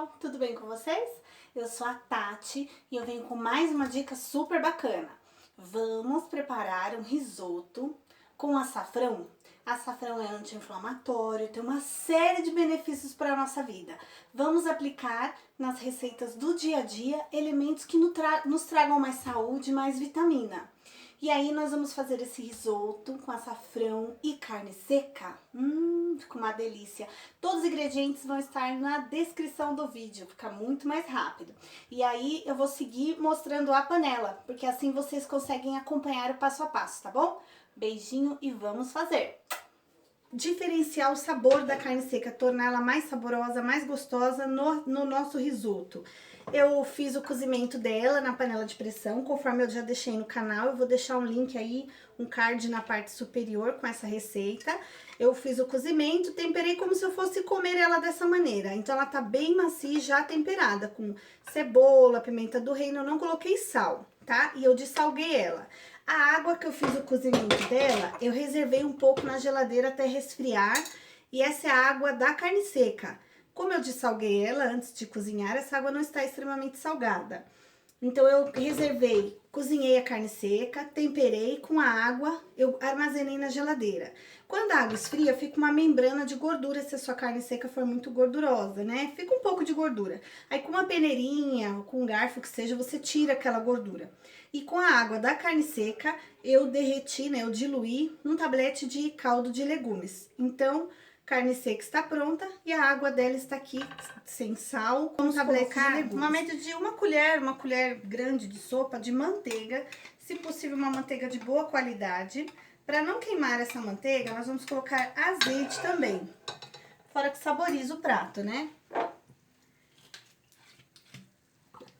pessoal, tudo bem com vocês? Eu sou a Tati e eu venho com mais uma dica super bacana. Vamos preparar um risoto com açafrão. Açafrão é anti-inflamatório, tem uma série de benefícios para a nossa vida. Vamos aplicar nas receitas do dia a dia elementos que nos tragam mais saúde, mais vitamina. E aí nós vamos fazer esse risoto com açafrão e carne seca. Fica uma delícia. Todos os ingredientes vão estar na descrição do vídeo, fica muito mais rápido. E aí eu vou seguir mostrando a panela, porque assim vocês conseguem acompanhar o passo a passo, tá bom? Beijinho e vamos fazer! Diferenciar o sabor da carne seca, torná-la mais saborosa, mais gostosa no nosso risoto. Eu fiz o cozimento dela na panela de pressão, conforme eu já deixei no canal. Eu vou deixar um link aí, um card na parte superior com essa receita. Eu fiz o cozimento, temperei como se eu fosse comer ela dessa maneira. Então ela tá bem macia, já temperada, com cebola, pimenta do reino. Eu não coloquei sal, tá? E eu dessalguei ela. A água que eu fiz o cozimento dela, eu reservei um pouco na geladeira até resfriar. E essa é a água da carne seca. Como eu dessalguei ela antes de cozinhar, essa água não está extremamente salgada. Então, eu reservei, cozinhei a carne seca, temperei com a água, eu armazenei na geladeira. Quando a água esfria, fica uma membrana de gordura, se a sua carne seca for muito gordurosa, né? Fica um pouco de gordura. Aí, com uma peneirinha, com um garfo que seja, você tira aquela gordura. E com a água da carne seca, eu derreti, né? Eu diluí um tablete de caldo de legumes. Então, carne seca está pronta e a água dela está aqui sem sal. Vamos colocar uma média de uma colher grande de sopa de manteiga, se possível uma manteiga de boa qualidade. Para não queimar essa manteiga, nós vamos colocar azeite também, fora que saboriza o prato, né?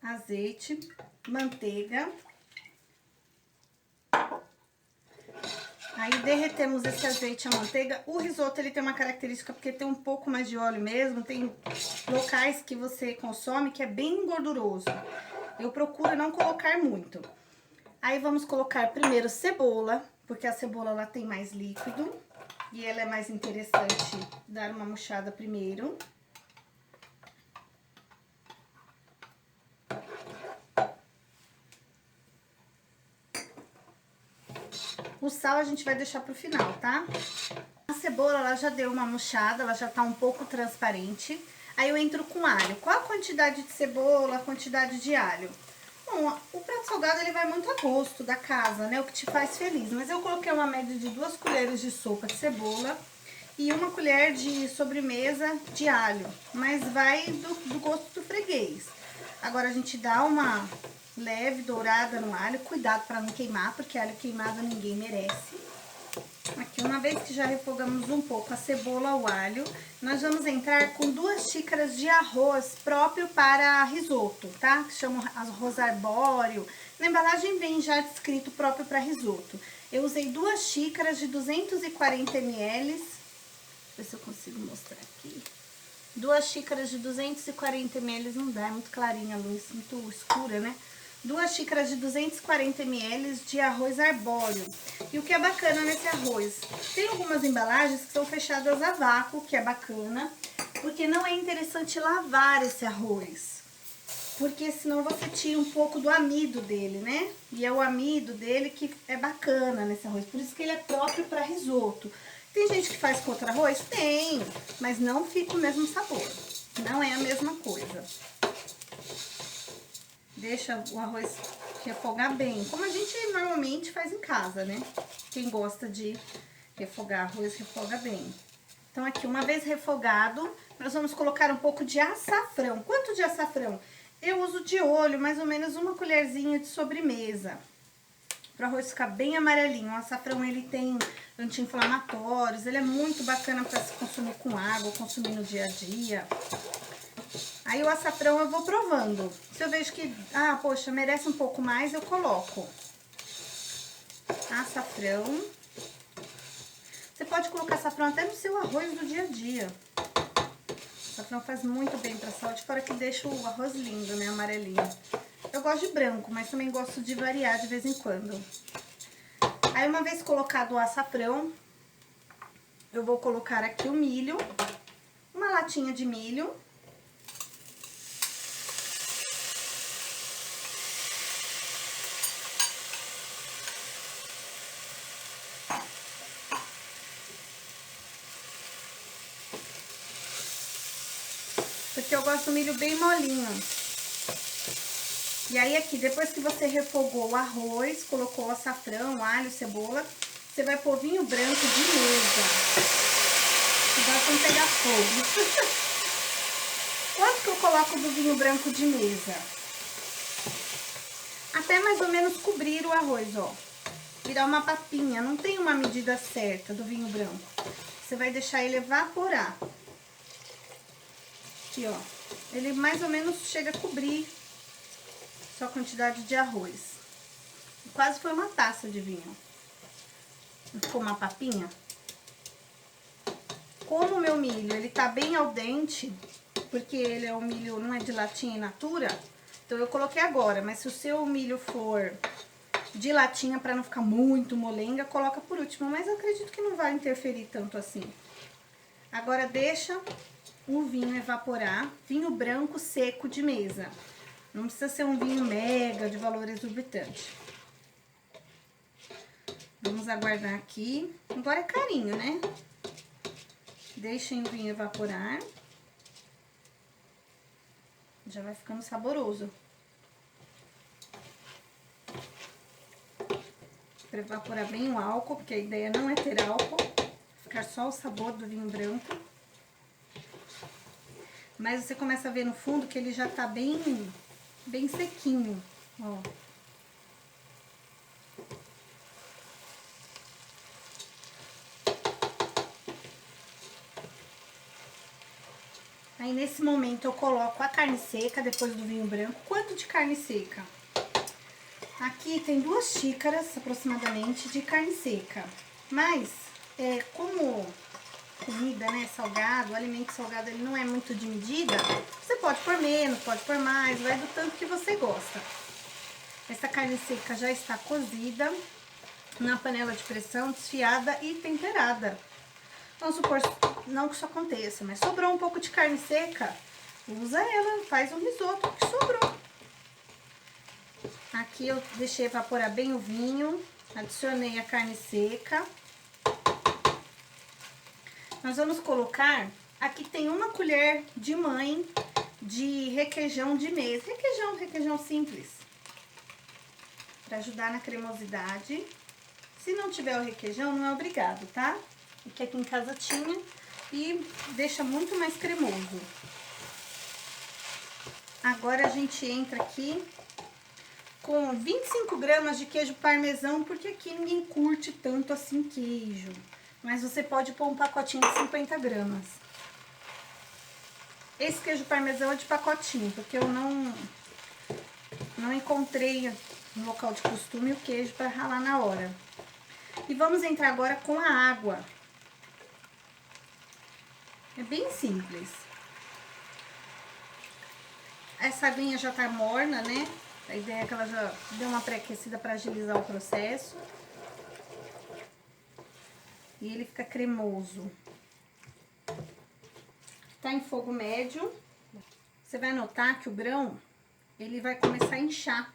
Azeite, manteiga. Aí, derretemos esse azeite e a manteiga. O risoto, ele tem uma característica, porque tem um pouco mais de óleo mesmo. Tem locais que você consome que é bem gorduroso. Eu procuro não colocar muito. Aí, vamos colocar primeiro cebola, porque a cebola, ela tem mais líquido. E ela é mais interessante dar uma murchada primeiro. O sal a gente vai deixar pro final, tá? A cebola, ela já deu uma murchada, ela já tá um pouco transparente. Aí eu entro com alho. Qual a quantidade de cebola, a quantidade de alho? Bom, o prato salgado, ele vai muito a gosto da casa, né? O que te faz feliz. Mas eu coloquei uma média de 2 colheres de sopa de cebola e 1 colher de sobremesa de alho. Mas vai do gosto do freguês. Agora a gente dá uma leve dourada no alho, cuidado para não queimar, porque alho queimado ninguém merece. Aqui, uma vez que já refogamos um pouco a cebola, o alho, nós vamos entrar com 2 xícaras de arroz próprio para risoto, tá? Que chama arroz arbóreo. Na embalagem vem já descrito próprio para risoto. Eu usei 2 xícaras de 240 ml. Deixa eu ver se eu consigo mostrar aqui. 2 xícaras de 240 ml, não dá, é muito clarinha a luz, muito escura, né? 2 xícaras de 240 ml de arroz arbóreo. E o que é bacana nesse arroz? Tem algumas embalagens que são fechadas a vácuo, que é bacana, porque não é interessante lavar esse arroz. Porque senão você tira um pouco do amido dele, né? E é o amido dele que é bacana nesse arroz, por isso que ele é próprio para risoto. Tem gente que faz com outro arroz? Tem, mas não fica o mesmo sabor. Não é a mesma coisa. Deixa o arroz refogar bem, como a gente normalmente faz em casa, né? Quem gosta de refogar arroz, refoga bem. Então, aqui, uma vez refogado, nós vamos colocar um pouco de açafrão. Quanto de açafrão? Eu uso de olho, mais ou menos 1 colherzinha de sobremesa. Para o arroz ficar bem amarelinho. O açafrão, ele tem anti-inflamatórios, ele é muito bacana para se consumir com água, consumir no dia a dia. Aí, o açafrão eu vou provando. Se eu vejo que, poxa, merece um pouco mais, eu coloco açafrão. Você pode colocar açafrão até no seu arroz do dia a dia. O açafrão faz muito bem pra saúde, fora que deixa o arroz lindo, né, amarelinho. Eu gosto de branco, mas também gosto de variar de vez em quando. Aí, uma vez colocado o açafrão, eu vou colocar aqui o milho, uma latinha de milho. porque eu gosto do milho bem molinho. E aí aqui, depois que você refogou o arroz, colocou o açafrão, alho, cebola, você vai pôr vinho branco de mesa. Cuidado pra não pegar fogo. Quanto que eu coloco do vinho branco de mesa? Até mais ou menos cobrir o arroz, ó. Virar uma papinha, não tem uma medida certa do vinho branco. Você vai deixar ele evaporar. Aqui, ó. Ele mais ou menos chega a cobrir sua quantidade de arroz. Quase foi uma taça de vinho. Ficou uma papinha. Como o meu milho, ele tá bem al dente, porque ele é um milho, não é de latinha in natura, então eu coloquei agora. Mas se o seu milho for de latinha, pra não ficar muito molenga, coloca por último. Mas eu acredito que não vai interferir tanto assim. Agora deixa o vinho evaporar. Vinho branco seco de mesa. Não precisa ser um vinho mega de valor exorbitante. Vamos aguardar aqui. Agora é carinho, né? Deixem o vinho evaporar. Já vai ficando saboroso. Para evaporar bem o álcool, porque a ideia não é ter álcool. Ficar só o sabor do vinho branco. Mas você começa a ver no fundo que ele já tá bem sequinho, ó. Aí, nesse momento, eu coloco a carne seca, depois do vinho branco. Quanto de carne seca? Aqui tem 2 xícaras, aproximadamente, de carne seca. Mas, como comida, né, salgado, o alimento salgado, ele não é muito de medida, você pode pôr menos, pode pôr mais, vai do tanto que você gosta. Essa carne seca já está cozida na panela de pressão, desfiada e temperada. Vamos supor, não que isso aconteça, mas sobrou um pouco de carne seca, usa ela, faz um risoto que sobrou. Aqui eu deixei evaporar bem o vinho, adicionei a carne seca. Nós vamos colocar, aqui tem 1 colher de mãe de requeijão de mesa, requeijão simples, para ajudar na cremosidade. Se não tiver o requeijão, não é obrigado, tá? Porque aqui em casa tinha e deixa muito mais cremoso. Agora a gente entra aqui com 25 gramas de queijo parmesão, porque aqui ninguém curte tanto assim queijo. Mas você pode pôr um pacotinho de 50 gramas. Esse queijo parmesão é de pacotinho, porque eu não encontrei no local de costume o queijo para ralar na hora. E vamos entrar agora com a água. É bem simples. Essa aguinha já tá morna, né? A ideia é que ela já deu uma pré-aquecida para agilizar o processo. E ele fica cremoso. Tá em fogo médio. Você vai notar que o grão, ele vai começar a inchar.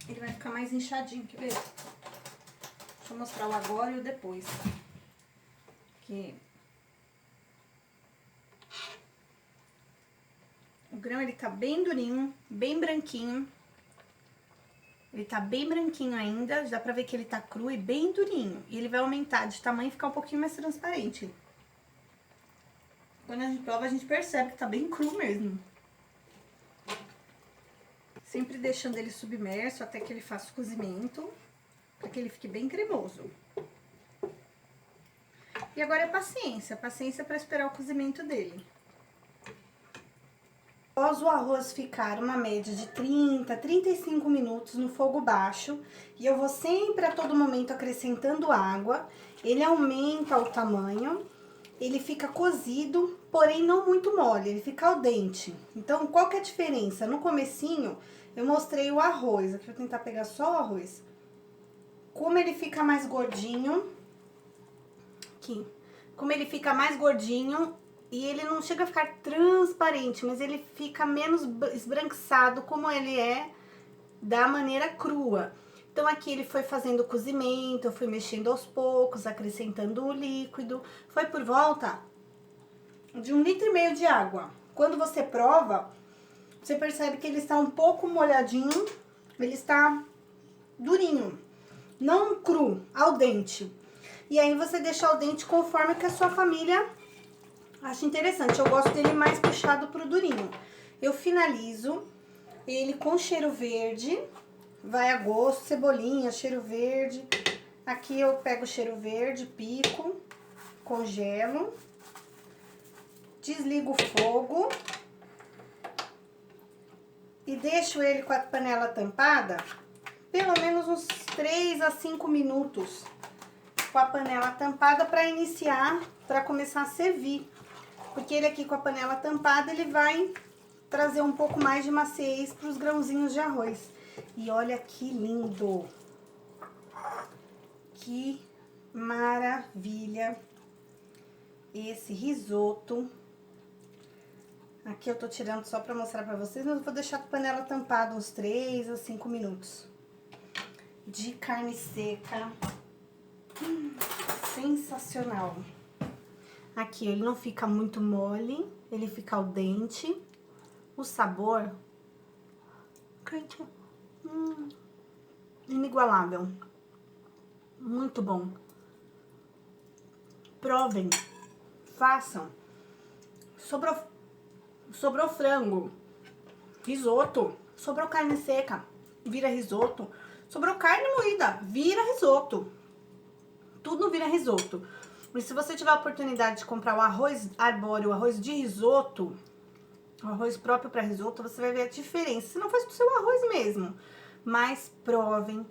Ele vai ficar mais inchadinho, quer ver? Deixa eu mostrar o agora e o depois. Aqui. O grão, ele tá bem durinho, bem branquinho. Ele tá bem branquinho ainda, dá pra ver que ele tá cru e bem durinho. E ele vai aumentar de tamanho e ficar um pouquinho mais transparente. Quando a gente prova, a gente percebe que tá bem cru mesmo. Sempre deixando ele submerso até que ele faça o cozimento, para que ele fique bem cremoso. E agora é paciência para esperar o cozimento dele. Após o arroz ficar uma média de 30 a 35 minutos no fogo baixo, e eu vou sempre a todo momento acrescentando água, ele aumenta o tamanho, ele fica cozido, porém não muito mole, ele fica al dente. Então, qual que é a diferença? No comecinho, eu mostrei o arroz, aqui eu vou tentar pegar só o arroz. Como ele fica mais gordinho, aqui, como ele fica mais gordinho, e ele não chega a ficar transparente, mas ele fica menos esbranquiçado, como ele é da maneira crua. Então, aqui ele foi fazendo o cozimento, eu fui mexendo aos poucos, acrescentando o líquido. Foi por volta de 1,5 litro de água. Quando você prova, você percebe que ele está um pouco molhadinho, ele está durinho, não cru, al dente. E aí você deixa al dente conforme que a sua família acha interessante. Eu gosto dele mais puxado pro durinho. Eu finalizo ele com cheiro verde, vai a gosto, cebolinha, cheiro verde. Aqui eu pego o cheiro verde, pico, congelo, desligo o fogo e deixo ele com a panela tampada pelo menos uns 3 a 5 minutos com a panela tampada para iniciar, para começar a servir. Porque ele aqui com a panela tampada, ele vai trazer um pouco mais de maciez para os grãozinhos de arroz. E olha que lindo! Que maravilha esse risoto. Aqui eu tô tirando só pra mostrar pra vocês, mas eu vou deixar a panela tampada uns 3 a 5 minutos. De carne seca. Sensacional. Aqui ele não fica muito mole, ele fica al dente. O sabor, gente, inigualável. Muito bom. Provem, façam. Sobrou frango, risoto. Sobrou carne seca, vira risoto. Sobrou carne moída, vira risoto. Tudo vira risoto. E se você tiver a oportunidade de comprar o arroz arbóreo, o arroz de risoto, o arroz próprio para risoto, você vai ver a diferença. Se não faz pro seu arroz mesmo, mas provem.